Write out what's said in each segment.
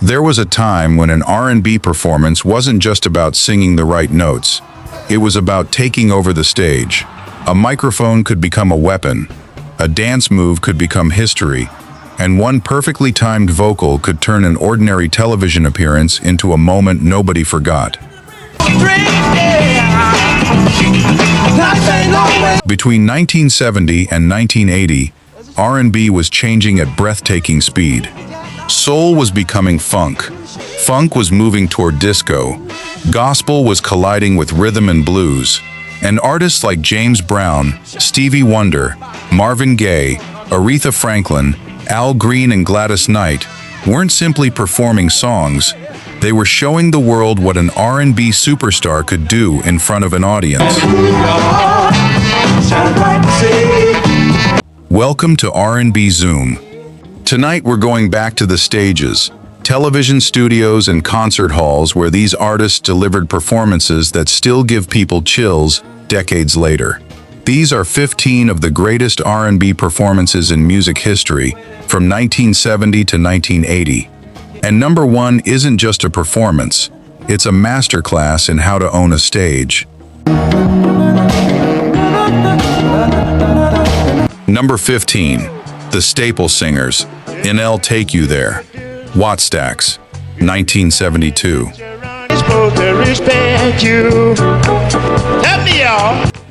There was a time when an R&B performance wasn't just about singing the right notes. It was about taking over the stage. A microphone could become a weapon, a dance move could become history, and one perfectly timed vocal could turn an ordinary television appearance into a moment nobody forgot. Between 1970 and 1980, R&B was changing at breathtaking speed. Soul was becoming funk. Funk was moving toward disco. Gospel was colliding with rhythm and blues. And artists like James Brown, Stevie Wonder, Marvin Gaye, Aretha Franklin, Al Green and Gladys Knight weren't simply performing songs. They were showing the world what an R&B superstar could do in front of an audience. Welcome to R&B Zoom. Tonight we're going back to the stages, television studios and concert halls where these artists delivered performances that still give people chills decades later. These are 15 of the greatest R&B performances in music history from 1970 to 1980. And number one isn't just a performance, it's a masterclass in how to own a stage. Number 15, The Staple Singers, in I'll Take You There, Wattstax, 1972.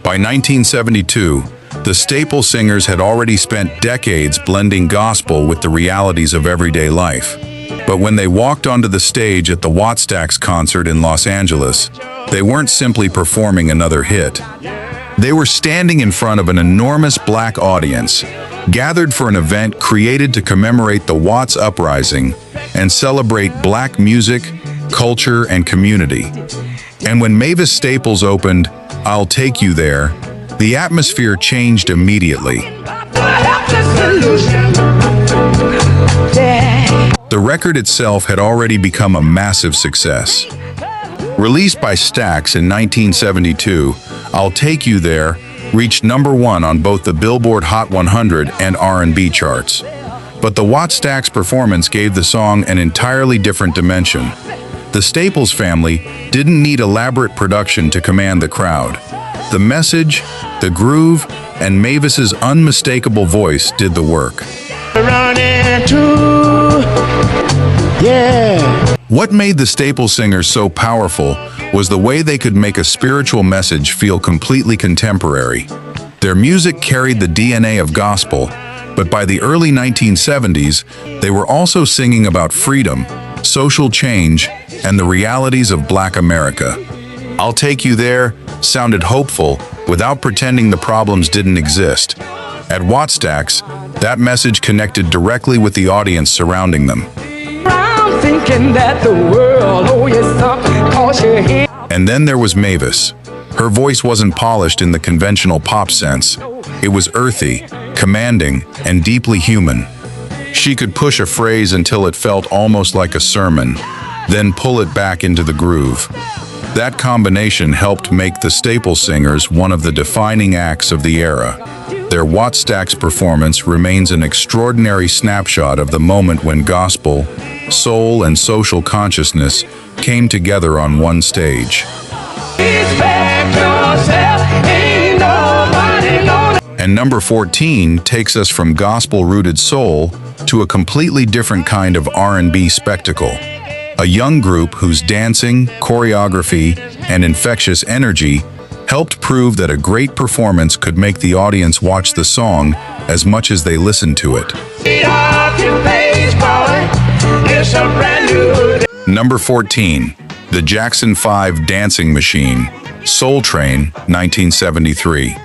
By 1972, the Staple Singers had already spent decades blending gospel with the realities of everyday life. But when they walked onto the stage at the Wattstax concert in Los Angeles, they weren't simply performing another hit. They were standing in front of an enormous black audience, gathered for an event created to commemorate the Watts Uprising and celebrate black music, culture, and community. And when Mavis Staples opened I'll Take You There, the atmosphere changed immediately. The record itself had already become a massive success. Released by Stax in 1972, I'll Take You There reached number one on both the Billboard Hot 100 and R&B charts. But the Wattstax performance gave the song an entirely different dimension. The Staples family didn't need elaborate production to command the crowd. The message, the groove, and Mavis's unmistakable voice did the work. What made the Staples Singers so powerful was the way they could make a spiritual message feel completely contemporary. Their music carried the DNA of gospel, but by the early 1970s, they were also singing about freedom, social change, and the realities of Black America. I'll Take You There sounded hopeful without pretending the problems didn't exist. At Wattstax, that message connected directly with the audience surrounding them. And then there was Mavis. Her voice wasn't polished in the conventional pop sense. It was earthy, commanding, and deeply human. She could push a phrase until it felt almost like a sermon, then pull it back into the groove. That combination helped make the Staples Singers one of the defining acts of the era. Their Wattstax performance remains an extraordinary snapshot of the moment when gospel, soul, and social consciousness came together on one stage. And number 14 takes us from gospel-rooted soul to a completely different kind of R&B spectacle. A young group whose dancing, choreography, and infectious energy helped prove that a great performance could make the audience watch the song as much as they listened to it. Number 14, The Jackson 5 Dancing Machine, Soul Train, 1973.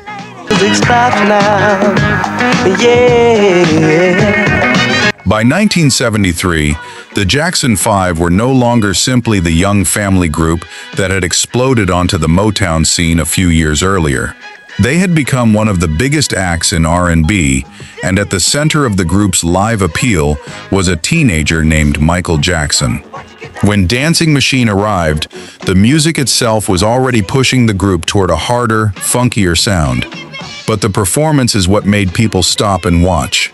By 1973, the Jackson 5 were no longer simply the young family group that had exploded onto the Motown scene a few years earlier. They had become one of the biggest acts in R&B, and at the center of the group's live appeal was a teenager named Michael Jackson. When Dancing Machine arrived, the music itself was already pushing the group toward a harder, funkier sound. But the performance is what made people stop and watch.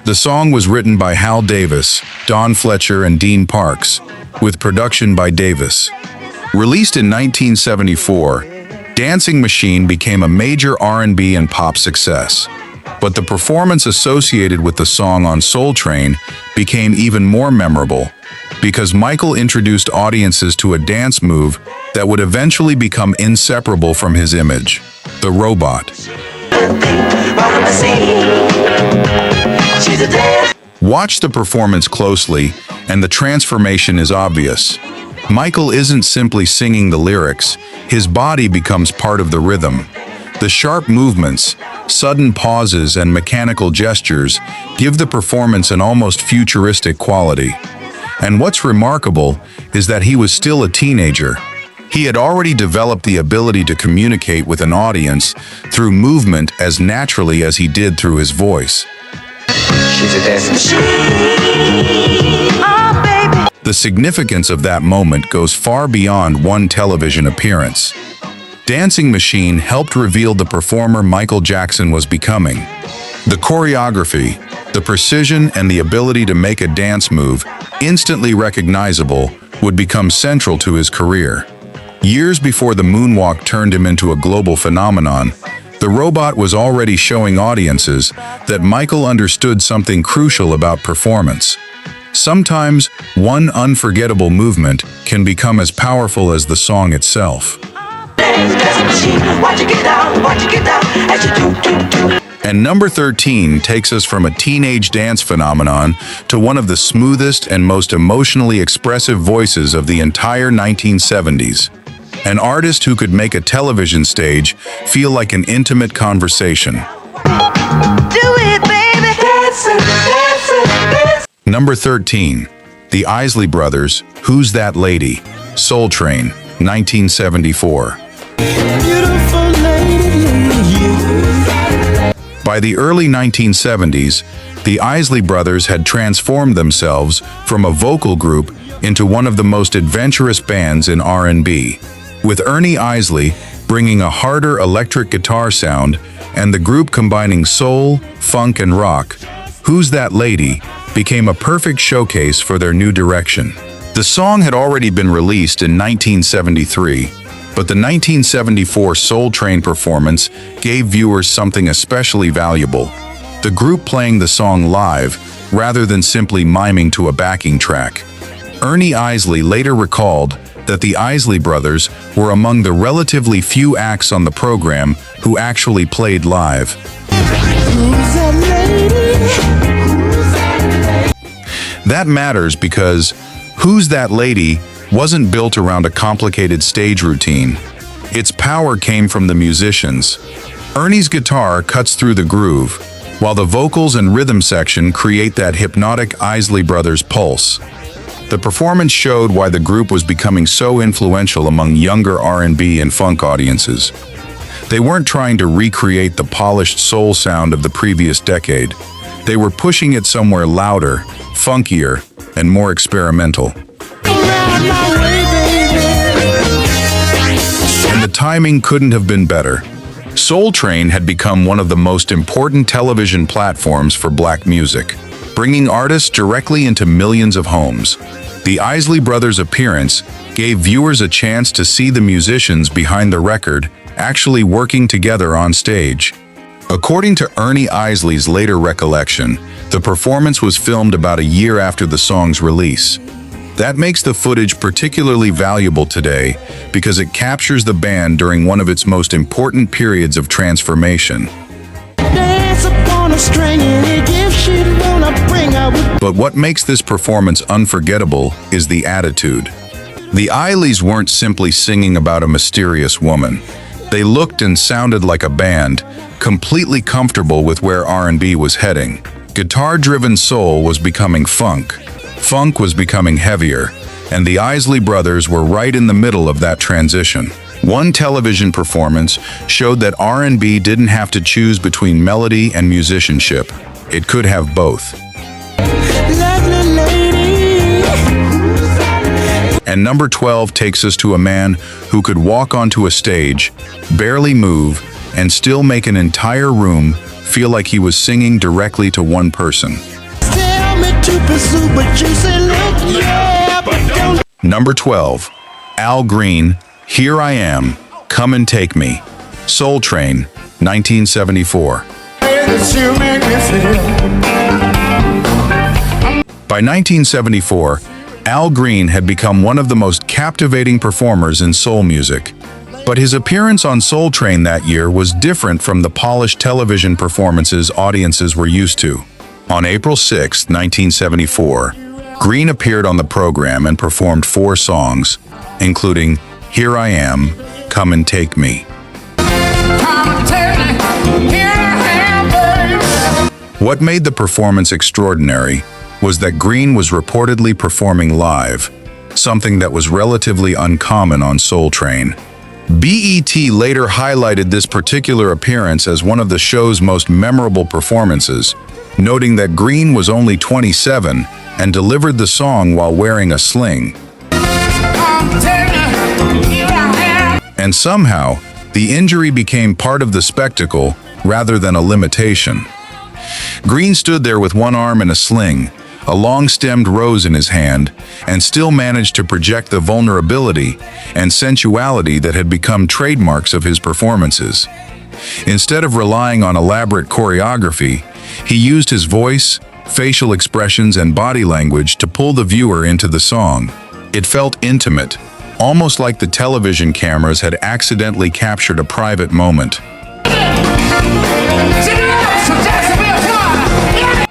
The song was written by Hal Davis, Don Fletcher, and Dean Parks, with production by Davis. Released in 1974, Dancing Machine became a major R&B and pop success. But the performance associated with the song on Soul Train became even more memorable because Michael introduced audiences to a dance move that would eventually become inseparable from his image: the robot. Watch the performance closely, and the transformation is obvious. Michael isn't simply singing the lyrics, his body becomes part of the rhythm. The sharp movements, sudden pauses, and mechanical gestures give the performance an almost futuristic quality. And what's remarkable is that he was still a teenager. He had already developed the ability to communicate with an audience through movement as naturally as he did through his voice. She's a dancing machine. Oh, baby. The significance of that moment goes far beyond one television appearance. Dancing Machine helped reveal the performer Michael Jackson was becoming. The choreography, the precision, and the ability to make a dance move instantly recognizable would become central to his career. Years before the moonwalk turned him into a global phenomenon, the robot was already showing audiences that Michael understood something crucial about performance. Sometimes, one unforgettable movement can become as powerful as the song itself. And number 13 takes us from a teenage dance phenomenon to one of the smoothest and most emotionally expressive voices of the entire 1970s. An artist who could make a television stage feel like an intimate conversation. Do it, baby. Dancing, dancing, dancing. Number 13, the Isley Brothers, Who's That Lady? Soul Train, 1974. Beautiful lady. By the early 1970s, the Isley Brothers had transformed themselves from a vocal group into one of the most adventurous bands in R&B. With Ernie Isley bringing a harder electric guitar sound and the group combining soul, funk, and rock, Who's That Lady became a perfect showcase for their new direction. The song had already been released in 1973, but the 1974 Soul Train performance gave viewers something especially valuable: the group playing the song live rather than simply miming to a backing track. Ernie Isley later recalled that the Isley Brothers were among the relatively few acts on the program who actually played live. That matters because Who's That Lady wasn't built around a complicated stage routine. Its power came from the musicians. Ernie's guitar cuts through the groove, while the vocals and rhythm section create that hypnotic Isley Brothers pulse. The performance showed why the group was becoming so influential among younger R&B and funk audiences. They weren't trying to recreate the polished soul sound of the previous decade. They were pushing it somewhere louder, funkier, and more experimental. And the timing couldn't have been better. Soul Train had become one of the most important television platforms for black music, bringing artists directly into millions of homes. The Isley Brothers' appearance gave viewers a chance to see the musicians behind the record actually working together on stage. According to Ernie Isley's later recollection, the performance was filmed about a year after the song's release. That makes the footage particularly valuable today because it captures the band during one of its most important periods of transformation. But what makes this performance unforgettable is the attitude. The Isleys weren't simply singing about a mysterious woman. They looked and sounded like a band, completely comfortable with where R&B was heading. Guitar-driven soul was becoming funk. Funk was becoming heavier, and the Isley Brothers were right in the middle of that transition. One television performance showed that R&B didn't have to choose between melody and musicianship. It could have both. And number 12 takes us to a man who could walk onto a stage, barely move, and still make an entire room feel like he was singing directly to one person. Tell me to pursue, but you say, look, yeah, but don't. Number 12. Al Green, Here I Am, Come and Take Me. Soul Train, 1974. By 1974, Al Green had become one of the most captivating performers in soul music. But his appearance on Soul Train that year was different from the polished television performances audiences were used to. On April 6, 1974, Green appeared on the program and performed 4 songs, including Here I Am, Come and Take Me. What made the performance extraordinary was that Green was reportedly performing live, something that was relatively uncommon on Soul Train. BET later highlighted this particular appearance as one of the show's most memorable performances, noting that Green was only 27 and delivered the song while wearing a sling. And somehow, the injury became part of the spectacle rather than a limitation. Green stood there with one arm in a sling, a long-stemmed rose in his hand, and still managed to project the vulnerability and sensuality that had become trademarks of his performances. Instead of relying on elaborate choreography, he used his voice, facial expressions, and body language to pull the viewer into the song. It felt intimate, almost like the television cameras had accidentally captured a private moment.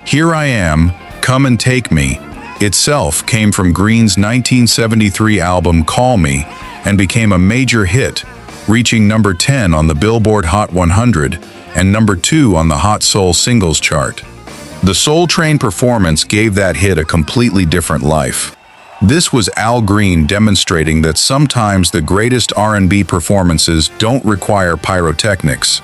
Here I Am, Come and Take Me itself came from Green's 1973 album Call Me and became a major hit, reaching number 10 on the Billboard Hot 100 and number 2 on the Hot Soul Singles chart. The Soul Train performance gave that hit a completely different life. This was Al Green demonstrating that sometimes the greatest R&B performances don't require pyrotechnics,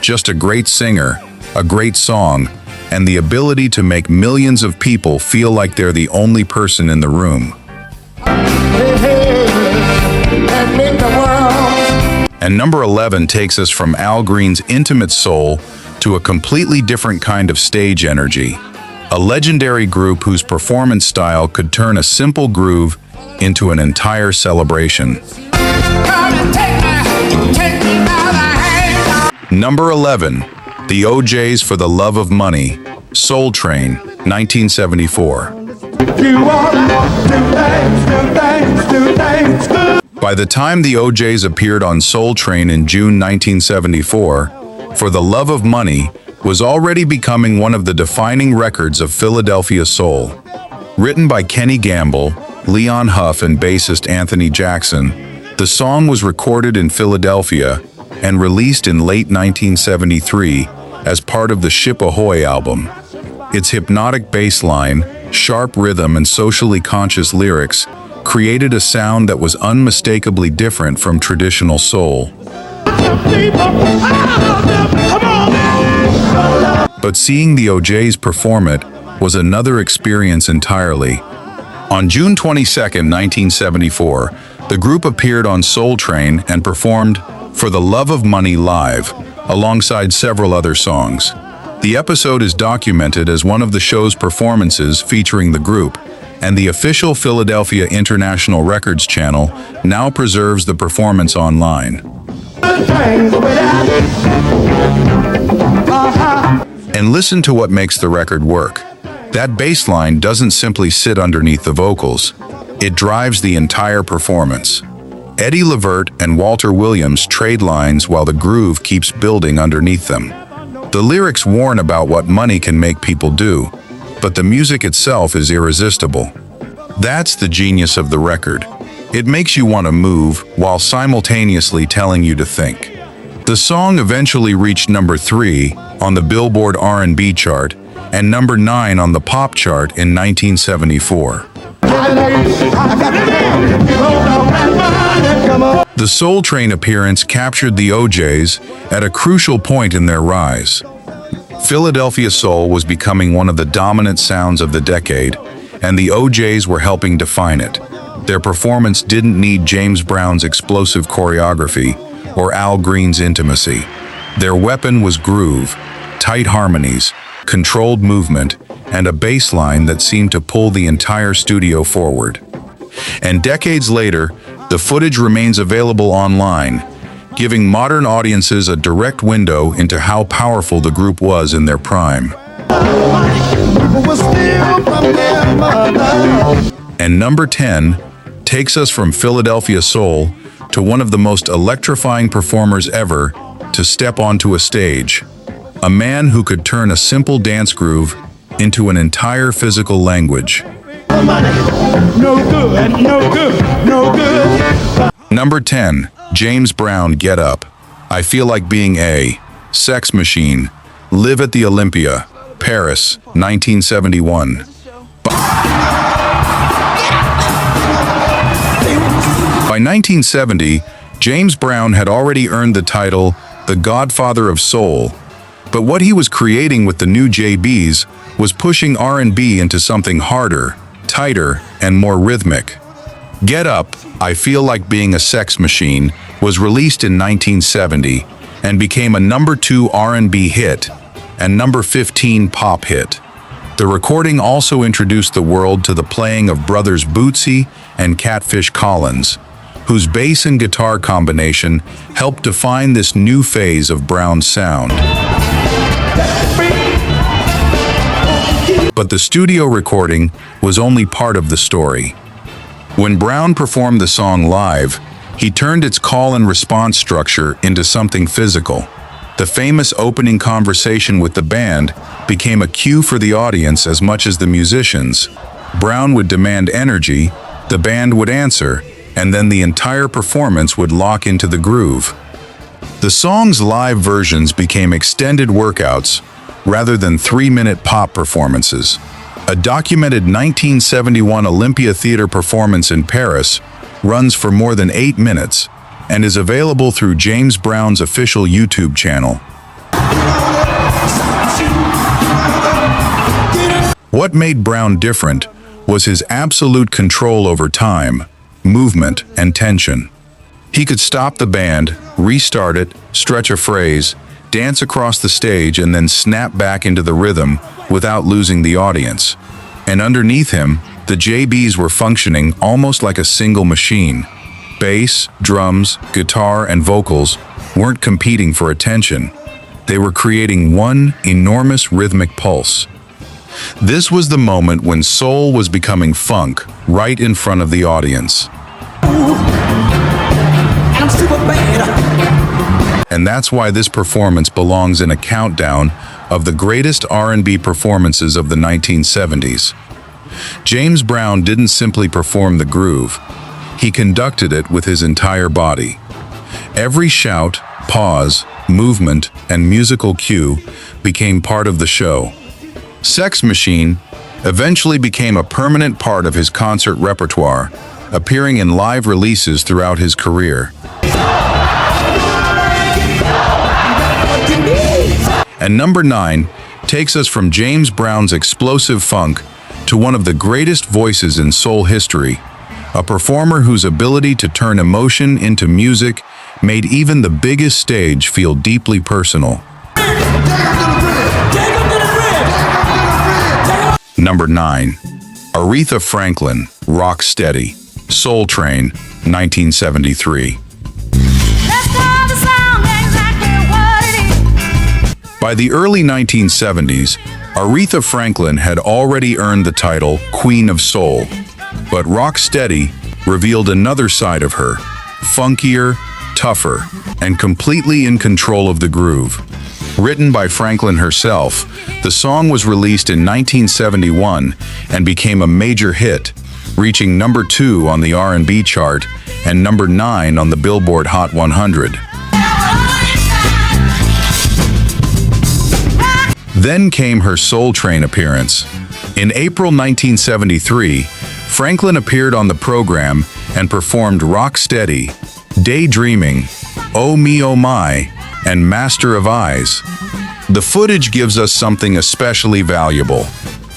just a great singer, a great song, and the ability to make millions of people feel like they're the only person in the room. And number 11 takes us from Al Green's intimate soul to a completely different kind of stage energy. A legendary group whose performance style could turn a simple groove into an entire celebration. Number 11. The O'Jays for the Love of Money, Soul Train, 1974. By the time the O'Jays appeared on Soul Train in June 1974, For the Love of Money was already becoming one of the defining records of Philadelphia soul. Written by Kenny Gamble, Leon Huff, and bassist Anthony Jackson, the song was recorded in Philadelphia and released in late 1973 as part of the Ship Ahoy album. Its hypnotic bass line, sharp rhythm, and socially conscious lyrics created a sound that was unmistakably different from traditional soul. But seeing the O'Jays perform it was another experience entirely. On June 22, 1974, the group appeared on Soul Train and performed For the Love of Money live, alongside several other songs. The episode is documented as one of the show's performances featuring the group, and the official Philadelphia International Records channel now preserves the performance online. And listen to what makes the record work. That bass line doesn't simply sit underneath the vocals. It drives the entire performance. Eddie Levert and Walter Williams trade lines while the groove keeps building underneath them. The lyrics warn about what money can make people do, but the music itself is irresistible. That's the genius of the record. It makes you want to move while simultaneously telling you to think. The song eventually reached number 3 on the Billboard R&B chart and number 9 on the pop chart in 1974. The Soul Train appearance captured the O'Jays at a crucial point in their rise. Philadelphia soul was becoming one of the dominant sounds of the decade, and the O'Jays were helping define it. Their performance didn't need James Brown's explosive choreography or Al Green's intimacy. Their weapon was groove, tight harmonies, controlled movement, and a bass line that seemed to pull the entire studio forward. And decades later, the footage remains available online, giving modern audiences a direct window into how powerful the group was in their prime. And number 10 takes us from Philadelphia soul to one of the most electrifying performers ever to step onto a stage. A man who could turn a simple dance groove into an entire physical language. No good, no good, no good. Number 10, James Brown, Get Up. I Feel Like Being a Sex Machine. Live at the Olympia, Paris, 1971. By 1970, James Brown had already earned the title the Godfather of Soul, but what he was creating with the new JBs was pushing R&B into something harder, tighter, and more rhythmic. Get Up, I Feel Like Being a Sex Machine was released in 1970 and became a number 2 R&B hit and number 15 pop hit. The recording also introduced the world to the playing of brothers Bootsy and Catfish Collins, whose bass and guitar combination helped define this new phase of Brown's sound. But the studio recording was only part of the story. When Brown performed the song live, he turned its call and response structure into something physical. The famous opening conversation with the band became a cue for the audience as much as the musicians. Brown would demand energy, the band would answer, and then the entire performance would lock into the groove. The song's live versions became extended workouts rather than 3-minute pop performances. A documented 1971 Olympia Theatre performance in Paris runs for more than 8 minutes and is available through James Brown's official YouTube channel. What made Brown different was his absolute control over time, movement, and tension. He could stop the band, restart it, stretch a phrase, dance across the stage, and then snap back into the rhythm without losing the audience. And underneath him, the JBs were functioning almost like a single machine. Bass, drums, guitar, and vocals weren't competing for attention. They were creating one enormous rhythmic pulse. This was the moment when soul was becoming funk right in front of the audience. I'm super bad. And that's why this performance belongs in a countdown of the greatest R&B performances of the 1970s. James Brown didn't simply perform the groove. He conducted it with his entire body. Every shout, pause, movement, and musical cue became part of the show. Sex Machine eventually became a permanent part of his concert repertoire, appearing in live releases throughout his career. And number 9 takes us from James Brown's explosive funk to one of the greatest voices in soul history, a performer whose ability to turn emotion into music made even the biggest stage feel deeply personal. Number 9. Aretha Franklin, Rock Steady, Soul Train, 1973. By the early 1970s, Aretha Franklin had already earned the title Queen of Soul, but Rock Steady revealed another side of her, funkier, tougher, and completely in control of the groove. Written by Franklin herself, the song was released in 1971 and became a major hit, reaching number 2 on the R&B chart and number 9 on the Billboard Hot 100. Then came her Soul Train appearance. In April 1973, Franklin appeared on the program and performed Rock Steady, Daydreaming, Oh Me Oh My, and Master of Eyes. The footage gives us something especially valuable.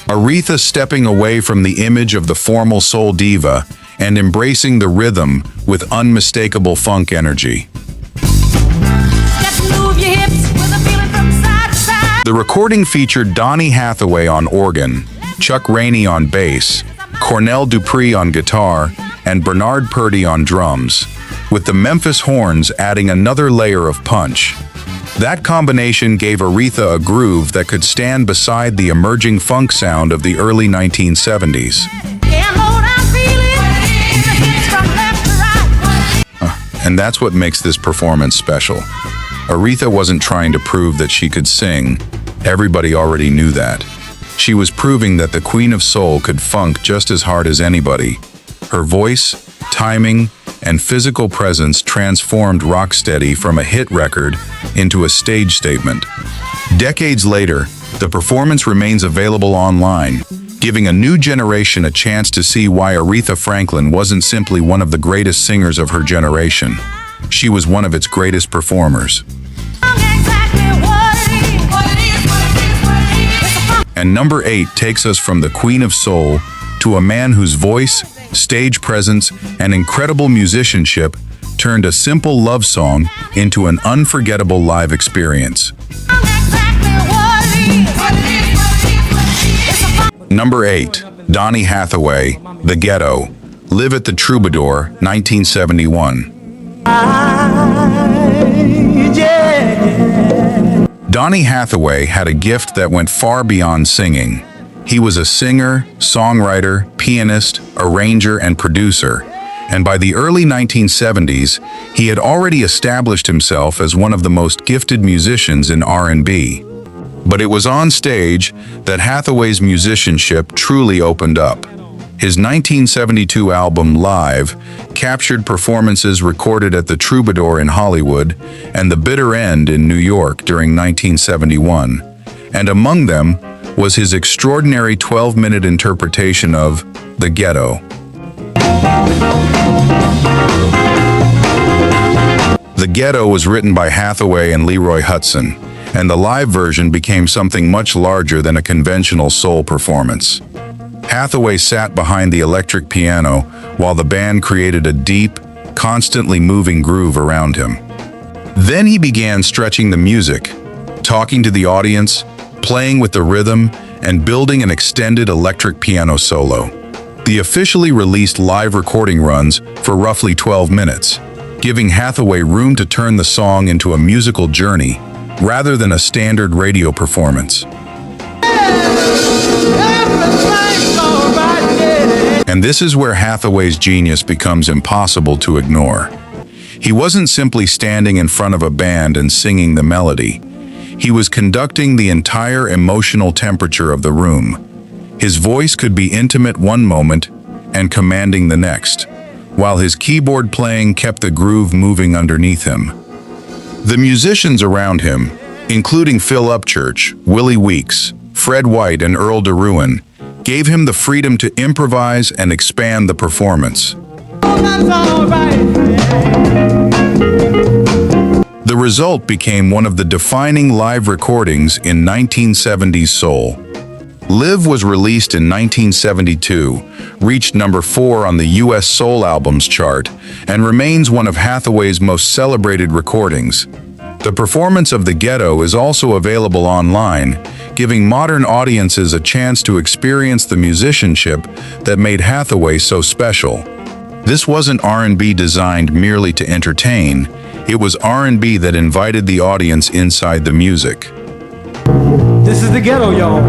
Aretha stepping away from the image of the formal soul diva and embracing the rhythm with unmistakable funk energy. Just move your hips with a feeling from side to side. The recording featured Donny Hathaway on organ, Chuck Rainey on bass, Cornell Dupree on guitar, and Bernard Purdie on drums, with the Memphis horns adding another layer of punch. That combination gave Aretha a groove that could stand beside the emerging funk sound of the early 1970s. And that's what makes this performance special. Aretha wasn't trying to prove that she could sing. Everybody already knew that. She was proving that the Queen of Soul could funk just as hard as anybody. Her voice, timing, and physical presence transformed Rocksteady from a hit record into a stage statement. Decades later, the performance remains available online, giving a new generation a chance to see why Aretha Franklin wasn't simply one of the greatest singers of her generation. She was one of its greatest performers. And number 8 takes us from the Queen of Soul to a man whose voice, stage presence, and incredible musicianship turned a simple love song into an unforgettable live experience. Number 8, Donny Hathaway, The Ghetto, Live at the Troubadour, 1971. Donny Hathaway had a gift that went far beyond singing. He was a singer, songwriter, pianist, arranger, and producer, and by the early 1970s, he had already established himself as one of the most gifted musicians in R&B. But it was on stage that Hathaway's musicianship truly opened up. His 1972 album, Live, captured performances recorded at the Troubadour in Hollywood and the Bitter End in New York during 1971, and among them was his extraordinary 12-minute interpretation of The Ghetto. The Ghetto was written by Hathaway and Leroy Hutson, and the live version became something much larger than a conventional soul performance. Hathaway sat behind the electric piano while the band created a deep, constantly moving groove around him. Then he began stretching the music, talking to the audience, playing with the rhythm, and building an extended electric piano solo. The officially released live recording runs for roughly 12 minutes, giving Hathaway room to turn the song into a musical journey rather than a standard radio performance. And this is where Hathaway's genius becomes impossible to ignore. He wasn't simply standing in front of a band and singing the melody. He was conducting the entire emotional temperature of the room. His voice could be intimate one moment and commanding the next, while his keyboard playing kept the groove moving underneath him. The musicians around him, including Phil Upchurch, Willie Weeks, Fred White, and Earl DeRuin, gave him the freedom to improvise and expand the performance. The result became one of the defining live recordings in 1970s soul. Live was released in 1972, reached number 4 on the US Soul Albums chart, and remains one of Hathaway's most celebrated recordings. The performance of The Ghetto is also available online, giving modern audiences a chance to experience the musicianship that made Hathaway so special. This wasn't R&B designed merely to entertain, it was R&B that invited the audience inside the music. This is The Ghetto, y'all.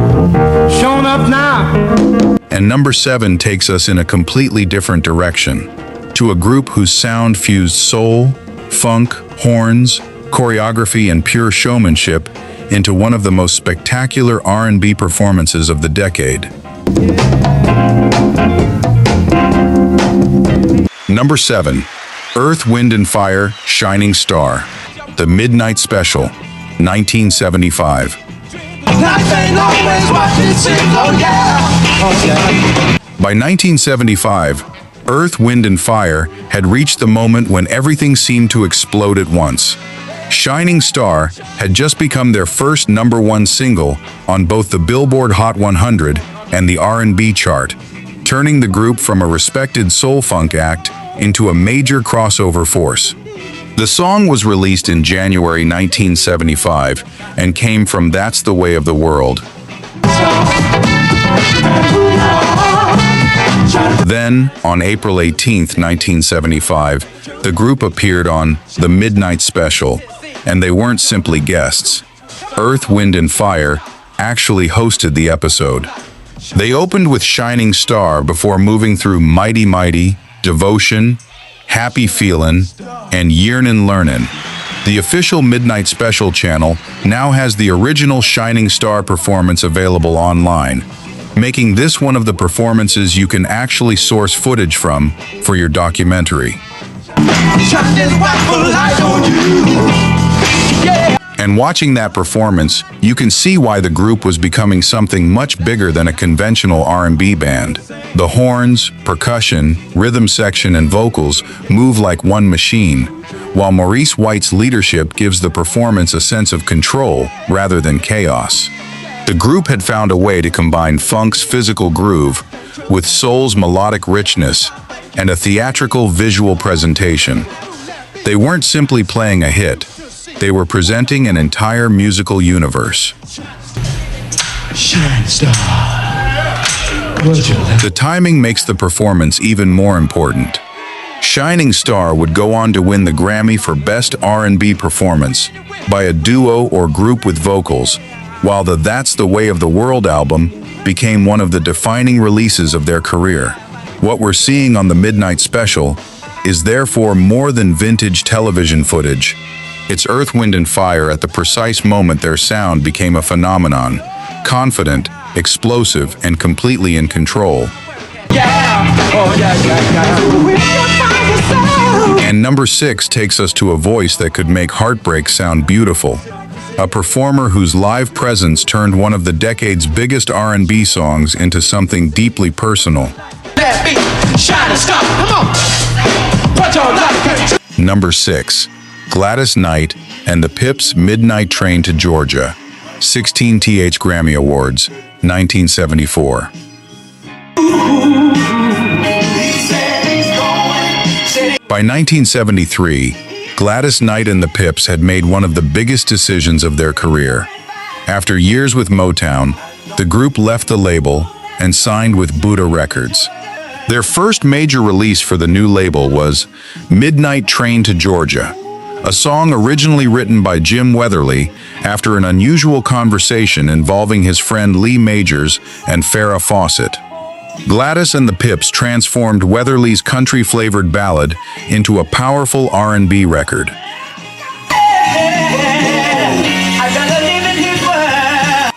Showing up now. And number 7 takes us in a completely different direction, to a group whose sound fused soul, funk, horns, choreography, and pure showmanship into one of the most spectacular R&B performances of the decade. Number 7, Earth, Wind & Fire, Shining Star, The Midnight Special, 1975. By 1975, Earth, Wind & Fire had reached the moment when everything seemed to explode at once. Shining Star had just become their first number 1 single on both the Billboard Hot 100 and the R&B chart, turning the group from a respected soul-funk act into a major crossover force. The song was released in January 1975 and came from That's the Way of the World. Then, on April 18, 1975, the group appeared on The Midnight Special, and they weren't simply guests. Earth, Wind and Fire actually hosted the episode. They opened with Shining Star before moving through Mighty Mighty, Devotion, Happy Feelin', and Yearnin' Learnin'. The official Midnight Special channel now has the original Shining Star performance available online, making this one of the performances you can actually source footage from for your documentary. And watching that performance, you can see why the group was becoming something much bigger than a conventional R&B band. The horns, percussion, rhythm section, and vocals move like one machine, while Maurice White's leadership gives the performance a sense of control rather than chaos. The group had found a way to combine funk's physical groove with soul's melodic richness and a theatrical visual presentation. They weren't simply playing a hit. They were presenting an entire musical universe. Shining Star. The timing makes the performance even more important. Shining Star would go on to win the Grammy for Best R&B Performance by a duo or group with vocals, while the That's the Way of the World album became one of the defining releases of their career. What we're seeing on the Midnight Special is therefore more than vintage television footage. It's Earth, Wind and Fire at the precise moment their sound became a phenomenon, confident, explosive, and completely in control. And number 6 takes us to a voice that could make heartbreak sound beautiful. A performer whose live presence turned one of the decade's biggest R&B songs into something deeply personal. Number 6. Gladys Knight and the Pips' Midnight Train to Georgia, 16 TH Grammy Awards, 1974. By 1973, Gladys Knight and the Pips had made one of the biggest decisions of their career. After years with Motown, the group left the label and signed with Buddha Records. Their first major release for the new label was Midnight Train to Georgia, a song originally written by Jim Weatherly after an unusual conversation involving his friend Lee Majors and Farrah Fawcett. Gladys and the Pips transformed Weatherly's country-flavored ballad into a powerful R&B record.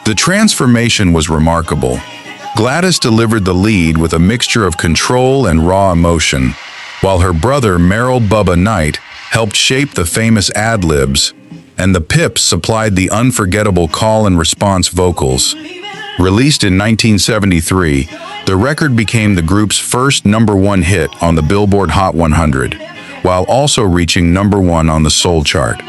The transformation was remarkable. Gladys delivered the lead with a mixture of control and raw emotion, while her brother Merrill Bubba Knight helped shape the famous ad-libs, and the Pips supplied the unforgettable call and response vocals. Released in 1973, the record became the group's first #1 hit on the Billboard Hot 100, while also reaching #1 on the Soul chart.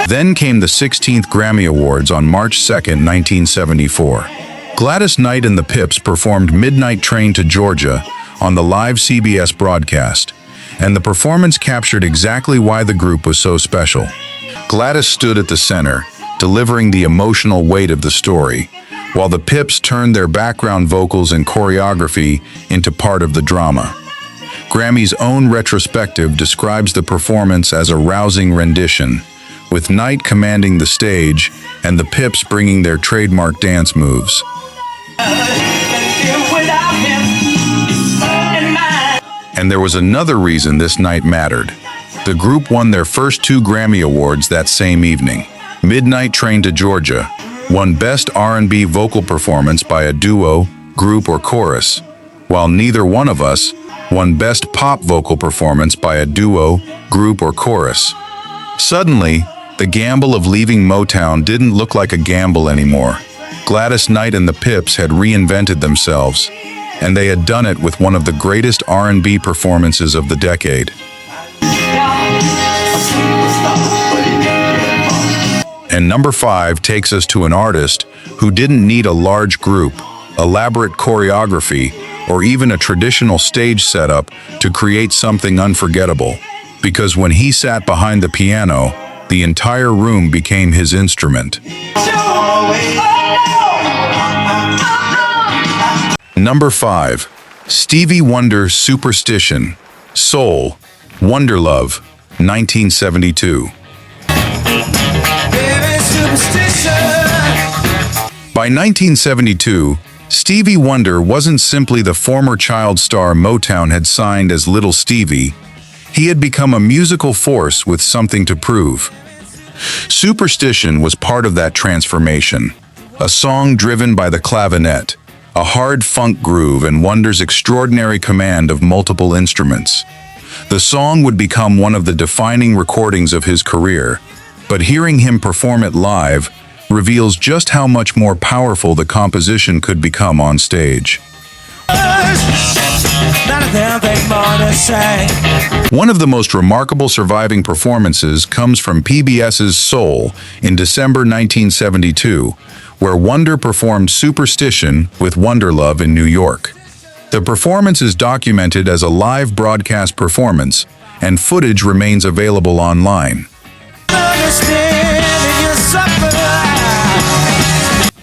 Then came the 16th Grammy Awards on March 2, 1974. Gladys Knight and the Pips performed Midnight Train to Georgia on the live CBS broadcast, and the performance captured exactly why the group was so special. Gladys stood at the center, delivering the emotional weight of the story, while the Pips turned their background vocals and choreography into part of the drama. Grammy's own retrospective describes the performance as a rousing rendition, with Knight commanding the stage and the Pips bringing their trademark dance moves. And there was another reason this night mattered. The group won their first 2 Grammy Awards that same evening. Midnight Train to Georgia won Best R&B Vocal Performance by a Duo, Group, or Chorus, while Neither One of Us won Best Pop Vocal Performance by a Duo, Group, or Chorus. Suddenly, the gamble of leaving Motown didn't look like a gamble anymore. Gladys Knight and the Pips had reinvented themselves, and they had done it with one of the greatest R&B performances of the decade. And number 5 takes us to an artist who didn't need a large group, elaborate choreography, or even a traditional stage setup to create something unforgettable. Because when he sat behind the piano, the entire room became his instrument. Number 5. Stevie Wonder Superstition, Soul, Wonder Love, 1972. By 1972, Stevie Wonder wasn't simply the former child star Motown had signed as Little Stevie. He had become a musical force with something to prove. Superstition was part of that transformation, a song driven by the clavinet, a hard funk groove, and Wonder's extraordinary command of multiple instruments. The song would become one of the defining recordings of his career, but hearing him perform it live reveals just how much more powerful the composition could become on stage. One of the most remarkable surviving performances comes from PBS's Soul in December 1972, where Wonder performed Superstition with Wonder Love in New York. The performance is documented as a live broadcast performance, and footage remains available online.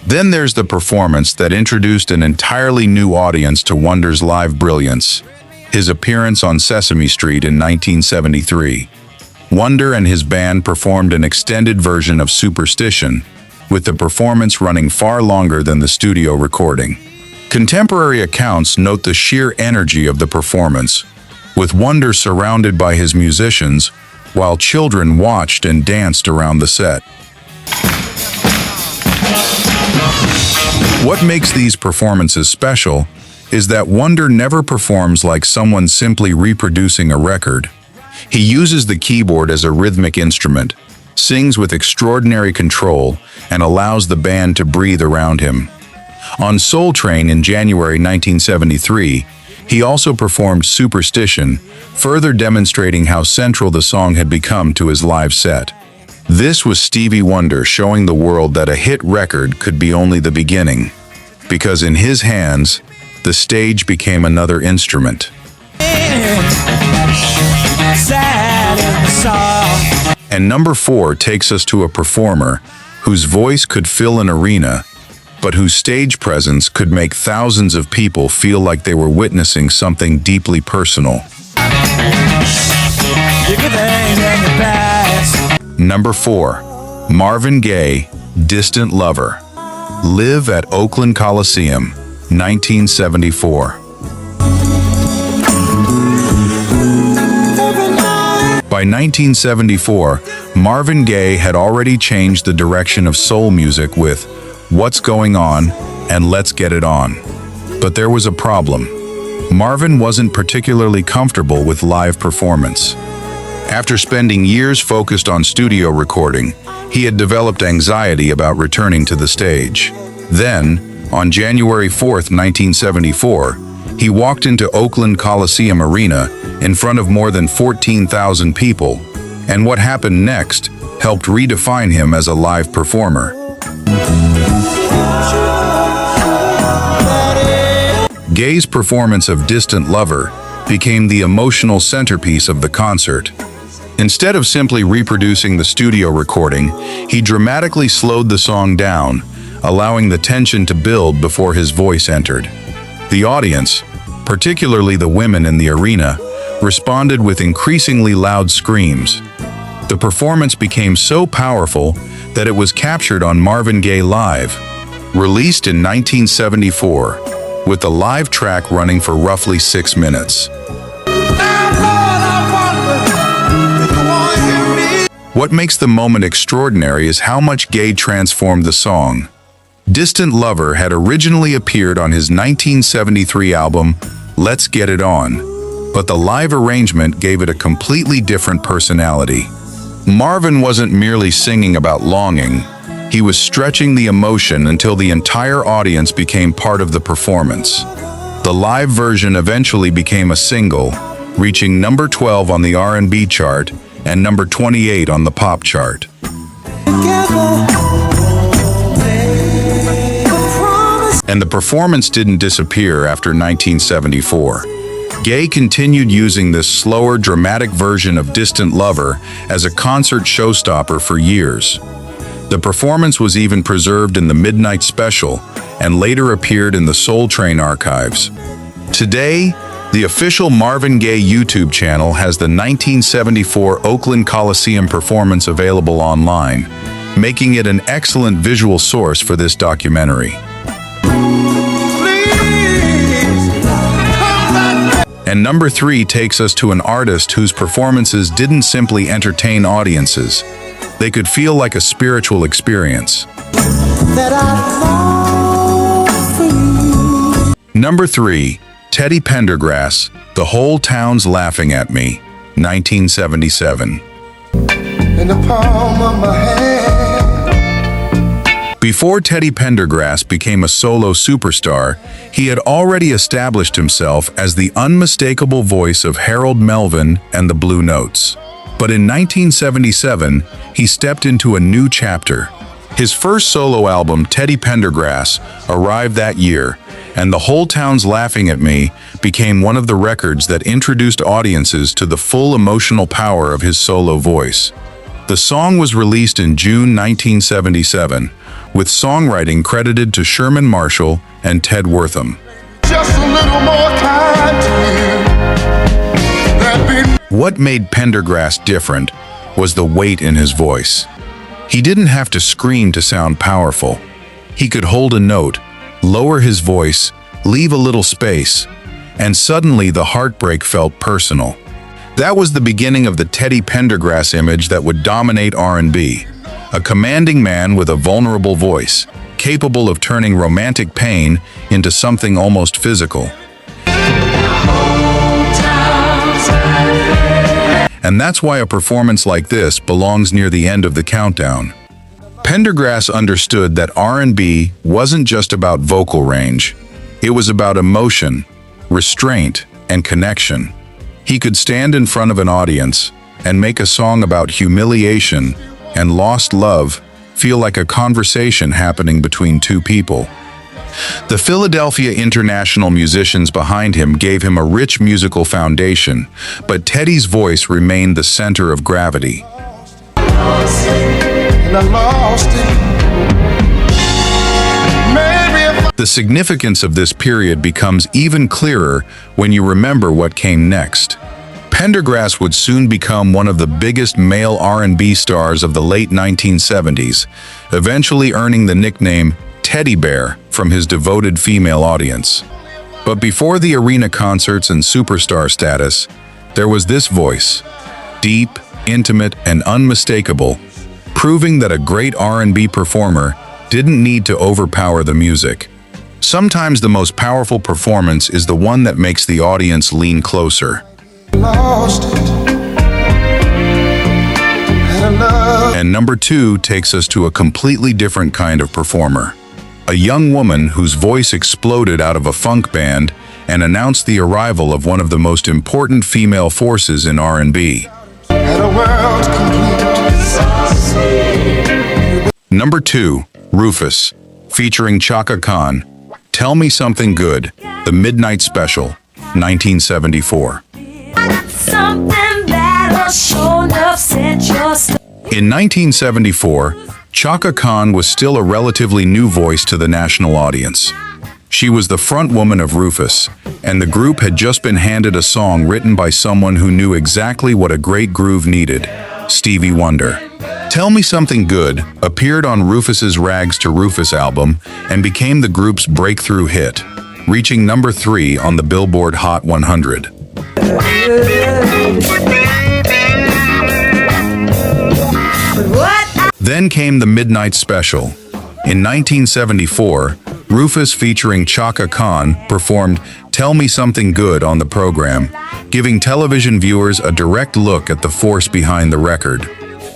Then there's the performance that introduced an entirely new audience to Wonder's live brilliance, his appearance on Sesame Street in 1973. Wonder and his band performed an extended version of Superstition, with the performance running far longer than the studio recording. Contemporary accounts note the sheer energy of the performance, with Wonder surrounded by his musicians, while children watched and danced around the set. What makes these performances special is that Wonder never performs like someone simply reproducing a record. He uses the keyboard as a rhythmic instrument, sings with extraordinary control, and allows the band to breathe around him. On Soul Train in January 1973, he also performed Superstition, further demonstrating how central the song had become to his live set. This was Stevie Wonder showing the world that a hit record could be only the beginning, because in his hands, the stage became another instrument. And number 4 takes us to a performer whose voice could fill an arena, but whose stage presence could make thousands of people feel like they were witnessing something deeply personal. Number 4. Marvin Gaye, Distant Lover, Live at Oakland Coliseum, 1974. By 1974, Marvin Gaye had already changed the direction of soul music with What's Going On and Let's Get It On. But there was a problem. Marvin wasn't particularly comfortable with live performance. After spending years focused on studio recording, he had developed anxiety about returning to the stage. Then, on January 4, 1974, he walked into Oakland Coliseum Arena in front of more than 14,000 people, and what happened next helped redefine him as a live performer. Gaye's performance of Distant Lover became the emotional centerpiece of the concert. Instead of simply reproducing the studio recording, he dramatically slowed the song down, allowing the tension to build before his voice entered. The audience, particularly the women in the arena, responded with increasingly loud screams. The performance became so powerful that it was captured on Marvin Gaye Live, released in 1974, with the live track running for roughly 6 minutes. What makes the moment extraordinary is how much Gaye transformed the song. Distant Lover had originally appeared on his 1973 album, Let's Get It On, but the live arrangement gave it a completely different personality. Marvin wasn't merely singing about longing, he was stretching the emotion until the entire audience became part of the performance. The live version eventually became a single, reaching number 12 on the R&B chart and number 28 on the pop chart. And the performance didn't disappear after 1974. Gaye continued using this slower, dramatic version of Distant Lover as a concert showstopper for years. The performance was even preserved in the Midnight Special and later appeared in the Soul Train archives. Today, the official Marvin Gaye YouTube channel has the 1974 Oakland Coliseum performance available online, making it an excellent visual source for this documentary. And number 3 takes us to an artist whose performances didn't simply entertain audiences. They could feel like a spiritual experience. Number 3, Teddy Pendergrass, The Whole Town's Laughing at Me, 1977. In the palm of my hand. Before Teddy Pendergrass became a solo superstar, he had already established himself as the unmistakable voice of Harold Melvin and the Blue Notes. But in 1977, he stepped into a new chapter. His first solo album, Teddy Pendergrass, arrived that year, and The Whole Town's Laughing at Me became one of the records that introduced audiences to the full emotional power of his solo voice. The song was released in June 1977, with songwriting credited to Sherman Marshall and Ted Wortham. Just a little more time to you. What made Pendergrass different was the weight in his voice. He didn't have to scream to sound powerful. He could hold a note, lower his voice, leave a little space, and suddenly the heartbreak felt personal. That was the beginning of the Teddy Pendergrass image that would dominate R&B. A commanding man with a vulnerable voice, capable of turning romantic pain into something almost physical. And that's why a performance like this belongs near the end of the countdown. Pendergrass understood that R&B wasn't just about vocal range. It was about emotion, restraint, and connection. He could stand in front of an audience and make a song about humiliation and lost love feel like a conversation happening between two people. The Philadelphia international musicians behind him gave him a rich musical foundation, but Teddy's voice remained the center of gravity. The significance of this period becomes even clearer when you remember what came next. Pendergrass would soon become one of the biggest male R&B stars of the late 1970s, eventually earning the nickname Teddy Bear from his devoted female audience. But before the arena concerts and superstar status, there was this voice, deep, intimate, and unmistakable, proving that a great R&B performer didn't need to overpower the music. Sometimes the most powerful performance is the one that makes the audience lean closer. And number 2 takes us to a completely different kind of performer. A young woman whose voice exploded out of a funk band and announced the arrival of one of the most important female forces in R&B. Number 2, Rufus, featuring Chaka Khan, Tell Me Something Good, The Midnight Special, 1974. In 1974, Chaka Khan was still a relatively new voice to the national audience. She was the front woman of Rufus, and the group had just been handed a song written by someone who knew exactly what a great groove needed, Stevie Wonder. Tell Me Something Good appeared on Rufus's Rags to Rufus album and became the group's breakthrough hit, reaching number 3 on the Billboard Hot 100. Then came the Midnight Special. In 1974, Rufus featuring Chaka Khan performed Tell Me Something Good on the program, giving television viewers a direct look at the force behind the record.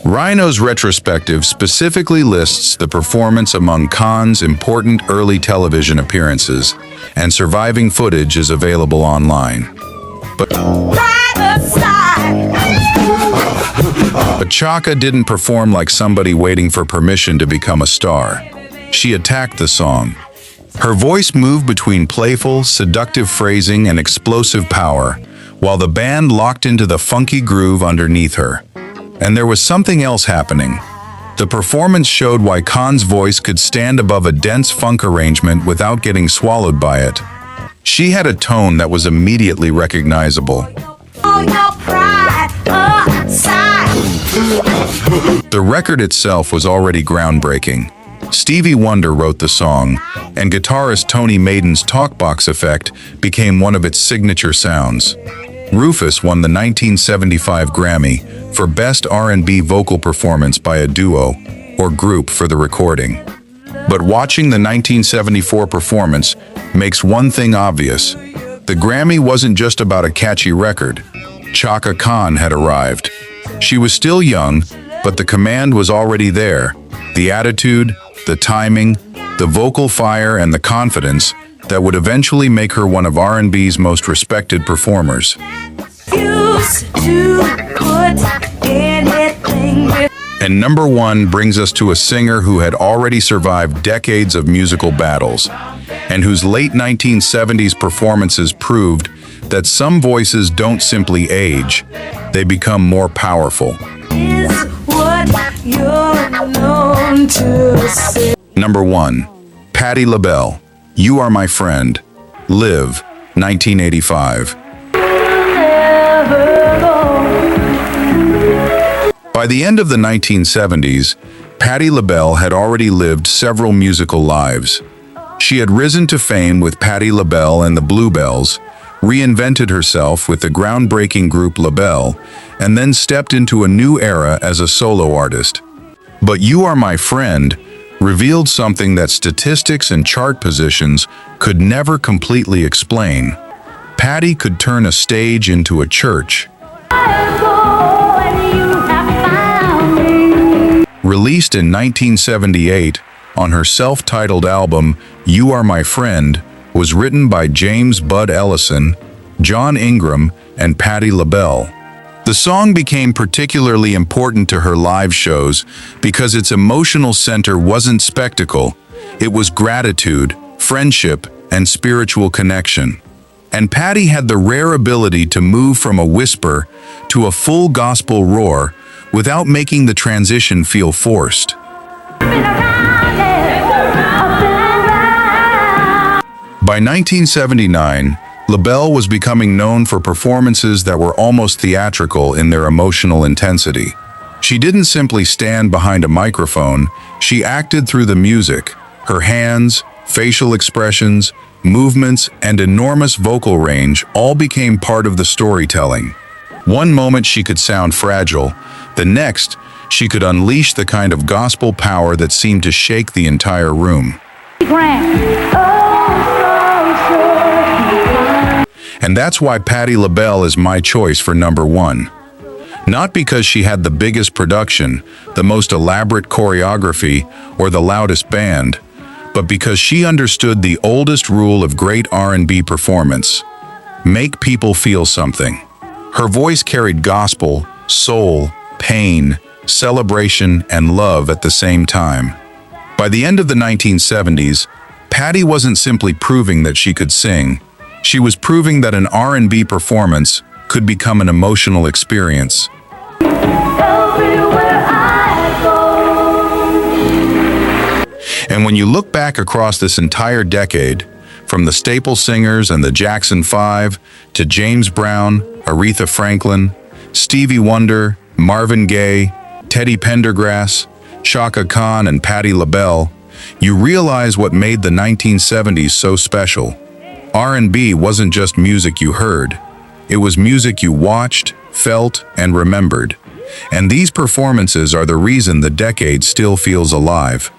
Rhino's retrospective specifically lists the performance among Khan's important early television appearances, and surviving footage is available online. But Chaka didn't perform like somebody waiting for permission to become a star. She attacked the song. Her voice moved between playful, seductive phrasing and explosive power, while the band locked into the funky groove underneath her. And there was something else happening. The performance showed why Khan's voice could stand above a dense funk arrangement without getting swallowed by it. She had a tone that was immediately recognizable. The record itself was already groundbreaking. Stevie Wonder wrote the song, and guitarist Tony Maiden's talkbox effect became one of its signature sounds. Rufus won the 1975 Grammy for Best R&B Vocal Performance by a Duo or Group for the recording. But watching the 1974 performance makes one thing obvious. The Grammy wasn't just about a catchy record. Chaka Khan had arrived. She was still young, but the command was already there. The attitude, the timing, the vocal fire, and the confidence that would eventually make her one of R&B's most respected performers. And number one brings us to a singer who had already survived decades of musical battles, and whose late 1970s performances proved that some voices don't simply age, they become more powerful. Number 1. Patti LaBelle, You Are My Friend, Live, 1985. By the end of the 1970s, Patti LaBelle had already lived several musical lives. She had risen to fame with Patti LaBelle and the Bluebells, reinvented herself with the groundbreaking group LaBelle, and then stepped into a new era as a solo artist. But You Are My Friend revealed something that statistics and chart positions could never completely explain. Patti could turn a stage into a church. Released in 1978 on her self-titled album, You Are My Friend, was written by James Bud Ellison, John Ingram, and Patti LaBelle. The song became particularly important to her live shows because its emotional center wasn't spectacle, it was gratitude, friendship, and spiritual connection. And Patti had the rare ability to move from a whisper to a full gospel roar without making the transition feel forced. By 1979, LaBelle was becoming known for performances that were almost theatrical in their emotional intensity. She didn't simply stand behind a microphone, she acted through the music. Her hands, facial expressions, movements, and enormous vocal range all became part of the storytelling. One moment she could sound fragile, the next, she could unleash the kind of gospel power that seemed to shake the entire room. And that's why Patti LaBelle is my choice for number 1. Not because she had the biggest production, the most elaborate choreography, or the loudest band, but because she understood the oldest rule of great R&B performance: make people feel something. Her voice carried gospel, soul, pain, celebration, and love at the same time. By the end of the 1970s, Patti wasn't simply proving that she could sing. She was proving that an R&B performance could become an emotional experience. And when you look back across this entire decade, from the staple singers and the Jackson 5 to James Brown, Aretha Franklin, Stevie Wonder, Marvin Gaye, Teddy Pendergrass, Chaka Khan, and Patti LaBelle, you realize what made the 1970s so special. R&B wasn't just music you heard. It was music you watched, felt, and remembered. And these performances are the reason the decade still feels alive.